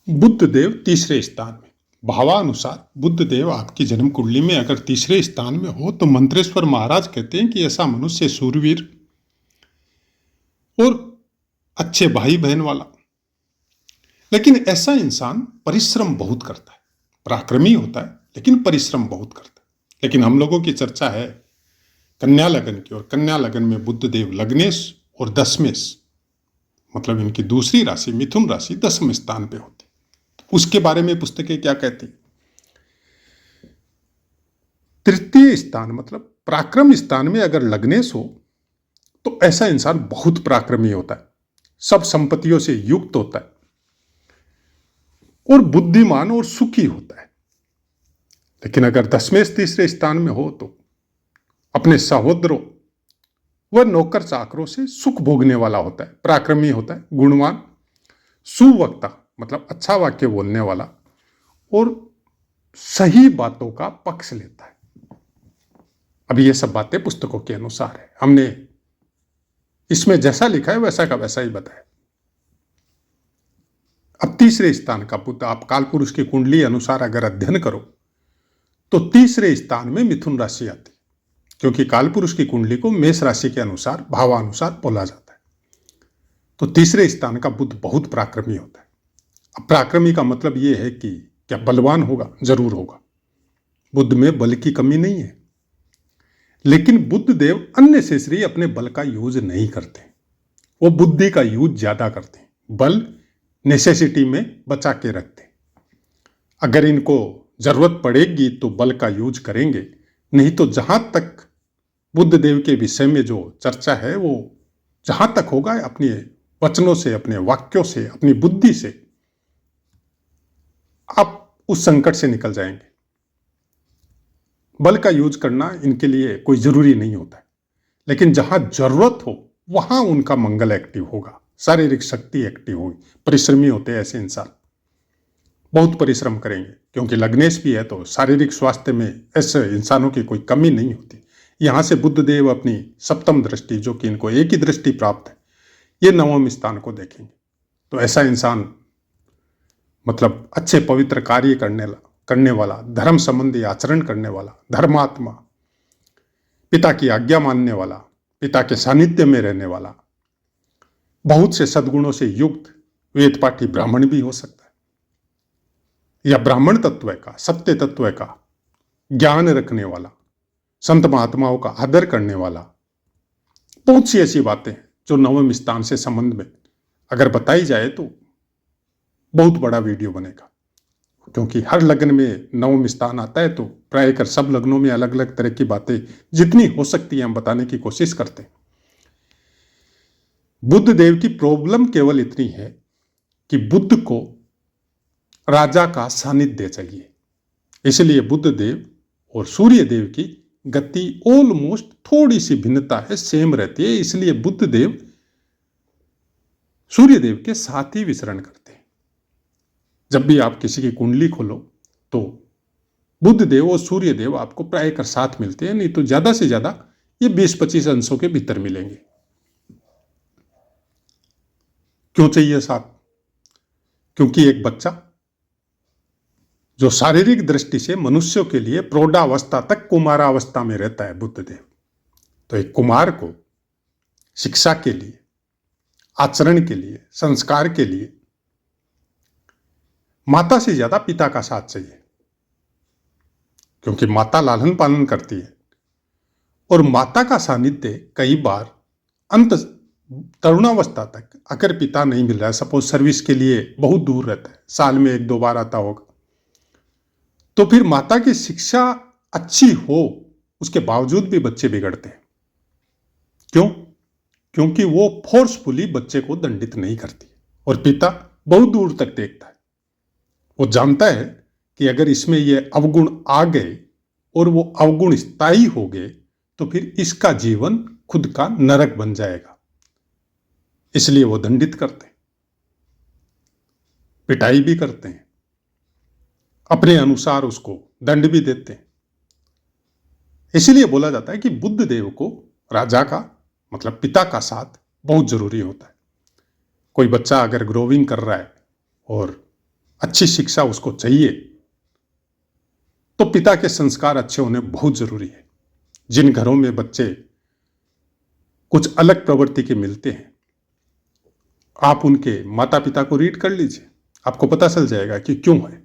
बुद्ध देव तीसरे स्थान में। भावानुसार बुद्ध देव आपकी जन्म कुंडली में अगर तीसरे स्थान में हो तो मंत्रेश्वर महाराज कहते हैं कि ऐसा मनुष्य सूरवीर और अच्छे भाई बहन वाला, लेकिन ऐसा इंसान परिश्रम बहुत करता है, पराक्रमी होता है लेकिन परिश्रम बहुत करता है। लेकिन हम लोगों की चर्चा है कन्या लगन की, और कन्या लगन में बुद्ध देव लग्नेश और दशमेश, मतलब इनकी दूसरी राशि मिथुन राशि 10वें स्थान पे होती। तो उसके बारे में पुस्तकें क्या कहती? तृतीय स्थान मतलब पराक्रम स्थान में अगर लग्नेश हो तो ऐसा इंसान बहुत पराक्रमी होता है, सब संपत्तियों से युक्त होता है और बुद्धिमान और सुखी होता है। लेकिन अगर दशमेश तीसरे स्थान में हो तो अपने सहोदरों व नौकर चाकरों से सुख भोगने वाला होता है, पराक्रमी होता है, गुणवान, सुवक्ता मतलब अच्छा वाक्य बोलने वाला और सही बातों का पक्ष लेता है। अभी ये सब बातें पुस्तकों के अनुसार है, हमने इसमें जैसा लिखा है वैसा का वैसा ही बताया। अब तीसरे स्थान का बुद्ध आप काल पुरुष की कुंडली अनुसार अगर अध्ययन करो तो तीसरे स्थान में मिथुन राशि आती, क्योंकि काल पुरुष की कुंडली को मेष राशि के अनुसार भावानुसार बोला जाता है। तो तीसरे स्थान का बुद्ध बहुत पराक्रमी होता है। अब पराक्रमी का मतलब यह है कि क्या बलवान होगा? जरूर होगा, बुद्ध में बल की कमी नहीं है। लेकिन बुद्ध देव अननेसेसरी अपने बल का यूज नहीं करते, वो बुद्धि का यूज ज्यादा करते हैं, बल नेसेसिटी में बचा के रखते हैं। अगर इनको जरूरत पड़ेगी तो बल का यूज करेंगे, नहीं तो जहां तक बुद्ध देव के विषय में जो चर्चा है वो जहां तक होगा अपने वचनों से, अपने वाक्यों से, अपनी बुद्धि से आप उस संकट से निकल जाएंगे। बल का यूज करना इनके लिए कोई जरूरी नहीं होता है, लेकिन जहां जरूरत हो वहां उनका मंगल एक्टिव होगा, शारीरिक शक्ति एक्टिव होगी। परिश्रमी होते हैं ऐसे इंसान, बहुत परिश्रम करेंगे, क्योंकि लग्नेश भी है तो शारीरिक स्वास्थ्य में ऐसे इंसानों की कोई कमी नहीं होती। यहां से बुद्ध देव अपनी सप्तम दृष्टि, जो कि इनको एक ही दृष्टि प्राप्त है, ये 9वें स्थान को देखेंगे। तो ऐसा इंसान मतलब अच्छे पवित्र कार्य करने वाला, धर्म संबंधी आचरण करने वाला, धर्मात्मा, पिता की आज्ञा मानने वाला, पिता के सानिध्य में रहने वाला, बहुत से सद्गुणों से युक्त वेद पाठी ब्राह्मण भी हो सकता है, या ब्राह्मण तत्व का, सत्य तत्व का ज्ञान रखने वाला, संत महात्माओं का आदर करने वाला। बहुत सी ऐसी बातें हैं जो 9वें स्थान से संबंध में अगर बताई जाए तो बहुत बड़ा वीडियो बनेगा, क्योंकि हर लग्न में 9वें स्थान आता है तो प्राय कर सब लग्नों में अलग अलग तरह की बातें जितनी हो सकती है हम बताने की कोशिश करते हैं। बुद्ध देव की प्रॉब्लम केवल इतनी है कि बुद्ध को राजा का सानिध्य चाहिए, इसलिए बुद्ध देव और सूर्य देव की गति ऑलमोस्ट थोड़ी सी भिन्नता है, सेम रहती है। इसलिए बुद्ध देव सूर्य देव के साथ ही विचरण करते हैं। जब भी आप किसी की कुंडली खोलो तो बुद्ध देव और सूर्य देव आपको प्राय कर साथ मिलते हैं, नहीं तो ज्यादा से ज्यादा ये 20-25 अंशों के भीतर मिलेंगे। क्यों चाहिए साथ? क्योंकि एक बच्चा जो शारीरिक दृष्टि से मनुष्यों के लिए प्रौढ़ावस्था तक कुमारावस्था में रहता है बुद्ध देव, तो एक कुमार को शिक्षा के लिए, आचरण के लिए, संस्कार के लिए माता से ज्यादा पिता का साथ चाहिए, क्योंकि माता लालन पालन करती है और माता का सानिध्य कई बार अंत तरुणावस्था तक अगर पिता नहीं मिल रहा है, सपोज सर्विस के लिए बहुत दूर रहता है, साल में 1-2 बार आता होगा, तो फिर माता की शिक्षा अच्छी हो उसके बावजूद भी बच्चे बिगड़ते हैं। क्यों? क्योंकि वो फोर्सफुली बच्चे को दंडित नहीं करती और पिता बहुत दूर तक देखता है। वो जानता है कि अगर इसमें ये अवगुण आ गए और वो अवगुण स्थायी हो गए तो फिर इसका जीवन खुद का नरक बन जाएगा, इसलिए वो दंडित करते हैं, पिटाई भी करते हैं, अपने अनुसार उसको दंड भी देते हैं। इसलिए बोला जाता है कि बुद्ध देव को राजा का मतलब पिता का साथ बहुत जरूरी होता है। कोई बच्चा अगर ग्रोविंग कर रहा है और अच्छी शिक्षा उसको चाहिए, तो पिता के संस्कार अच्छे होने बहुत जरूरी है। जिन घरों में बच्चे कुछ अलग प्रवृत्ति के मिलते हैं, आप उनके माता पिता को रीड कर लीजिए, आपको पता चल जाएगा कि क्यों है।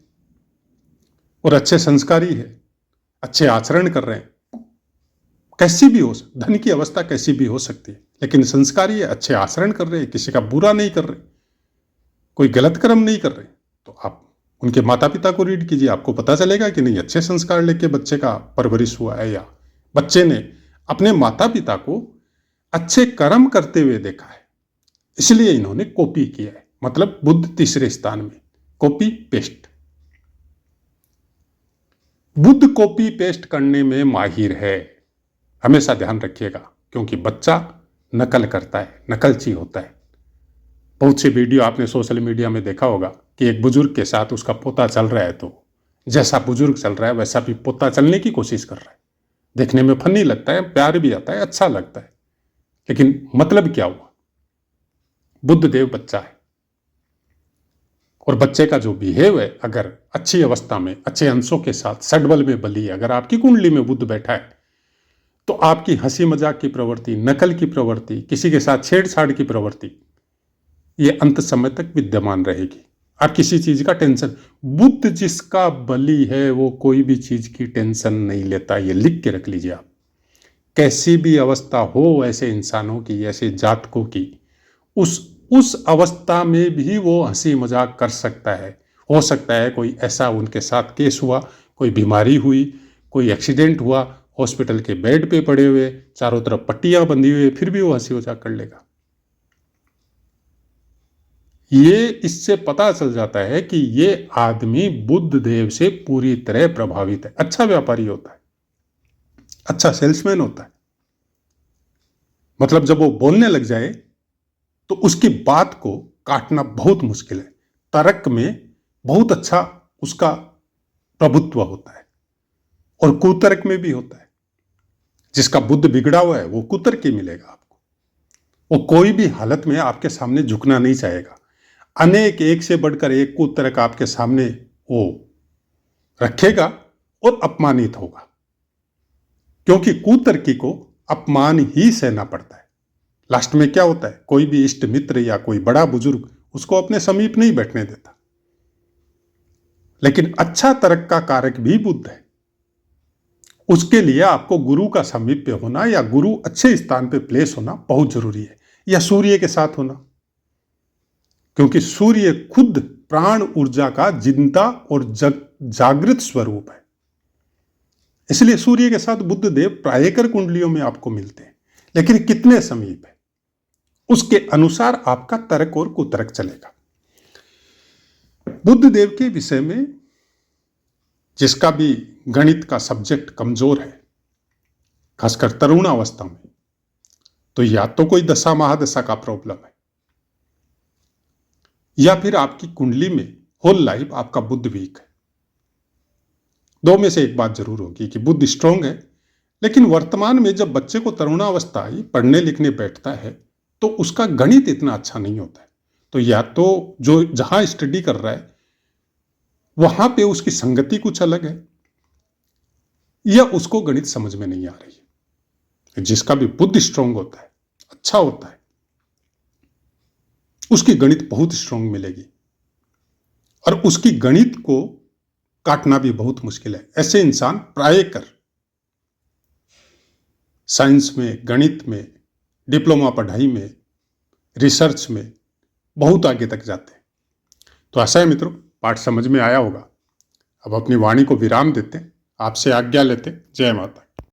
और अच्छे संस्कारी है, अच्छे आचरण कर रहे हैं, कैसी भी हो, धन की अवस्था कैसी भी हो सकती है, लेकिन संस्कारी है, अच्छे आचरण कर रहे हैं, किसी का बुरा नहीं कर रहे, कोई गलत कर्म नहीं कर रहे, तो आप उनके माता पिता को रीड कीजिए, आपको पता चलेगा कि नहीं अच्छे संस्कार लेके बच्चे का परवरिश हुआ है, या बच्चे ने अपने माता पिता को अच्छे कर्म करते हुए देखा है, इसलिए इन्होंने कॉपी किया है। मतलब बुद्ध तीसरे स्थान में, copy paste. Buddha copy paste करने में माहिर है, हमेशा ध्यान रखिएगा, क्योंकि बच्चा नकल करता है, नकलची होता है। बहुत सी वीडियो आपने सोशल मीडिया में देखा होगा कि एक बुजुर्ग के साथ उसका पोता चल रहा है, तो जैसा बुजुर्ग चल रहा है वैसा भी पोता चलने की कोशिश कर रहा है। देखने में फनी लगता है, प्यार भी आता है, अच्छा लगता है, लेकिन मतलब क्या हुआ? बुद्ध देव बच्चा है, और बच्चे का जो बिहेव है, अगर अच्छी अवस्था में अच्छे अंशों के साथ सडबल में बली, अगर आपकी कुंडली में बुद्ध बैठा है, तो आपकी हंसी मजाक की प्रवृत्ति, नकल की प्रवृत्ति, किसी के साथ छेड़छाड़ की प्रवृत्ति, ये अंत समय तक विद्यमान रहेगी। आप किसी चीज का टेंशन, बुद्ध जिसका बली है वो कोई भी चीज की टेंशन नहीं लेता, ये लिख के रख लीजिए आप। कैसी भी अवस्था हो ऐसे इंसानों की, ऐसे जातकों की, उस अवस्था में भी वो हंसी मजाक कर सकता है। हो सकता है कोई ऐसा उनके साथ केस हुआ, कोई बीमारी हुई, कोई एक्सीडेंट हुआ, हॉस्पिटल के बेड पे पड़े हुए, चारों तरफ पट्टियां बंधी हुई, फिर भी वो हंसी मजाक कर लेगा। ये इससे पता चल जाता है कि ये आदमी बुद्ध देव से पूरी तरह प्रभावित है। अच्छा व्यापारी होता है, अच्छा सेल्समैन होता है। मतलब जब वो बोलने लग जाए तो उसकी बात को काटना बहुत मुश्किल है। तर्क में बहुत अच्छा उसका प्रभुत्व होता है, और कुतर्क में भी होता है। जिसका बुद्ध बिगड़ा हुआ है वो कुतर्क ही मिलेगा आपको। वो कोई भी हालत में आपके सामने झुकना नहीं चाहेगा। अनेक एक से बढ़कर एक कुतर्क आपके सामने वो रखेगा और अपमानित होगा, क्योंकि कुतर्की को अपमान ही सहना पड़ता है। लास्ट में क्या होता है, कोई भी इष्ट मित्र या कोई बड़ा बुजुर्ग उसको अपने समीप नहीं बैठने देता। लेकिन अच्छा तर्क का कारक भी बुद्ध है। उसके लिए आपको गुरु का समीप्य होना, या गुरु अच्छे स्थान पे प्लेस होना बहुत जरूरी है, या सूर्य के साथ होना, क्योंकि सूर्य खुद प्राण ऊर्जा का जिंदा और जागृत स्वरूप है। इसलिए सूर्य के साथ बुद्ध देव प्रायकर कुंडलियों में आपको मिलते हैं, लेकिन कितने समीप है उसके अनुसार आपका तर्क और कुतर्क चलेगा। बुद्ध देव के विषय में जिसका भी गणित का सब्जेक्ट कमजोर है, खासकर तरुणावस्था में, तो या तो कोई दशा महादशा का प्रॉब्लम है, या फिर आपकी कुंडली में होल लाइफ आपका बुद्ध वीक है। दो में से एक बात जरूर होगी कि बुद्ध स्ट्रांग है, लेकिन वर्तमान में जब बच्चे को तरुणावस्था आई, पढ़ने लिखने बैठता है, तो उसका गणित इतना अच्छा नहीं होता है। तो या तो जो जहां स्टडी कर रहा है वहां पे उसकी संगति कुछ अलग है, या उसको गणित समझ में नहीं आ रही है। जिसका भी बुद्ध स्ट्रांग होता है, अच्छा होता है, उसकी गणित बहुत स्ट्रांग मिलेगी, और उसकी गणित को काटना भी बहुत मुश्किल है। ऐसे इंसान प्रायकर साइंस में, गणित में, डिप्लोमा पढ़ाई में, रिसर्च में बहुत आगे तक जाते हैं। तो आशा है मित्रों पाठ समझ में आया होगा। अब अपनी वाणी को विराम देते हैं, आपसे आज्ञा लेते हैं। जय माता।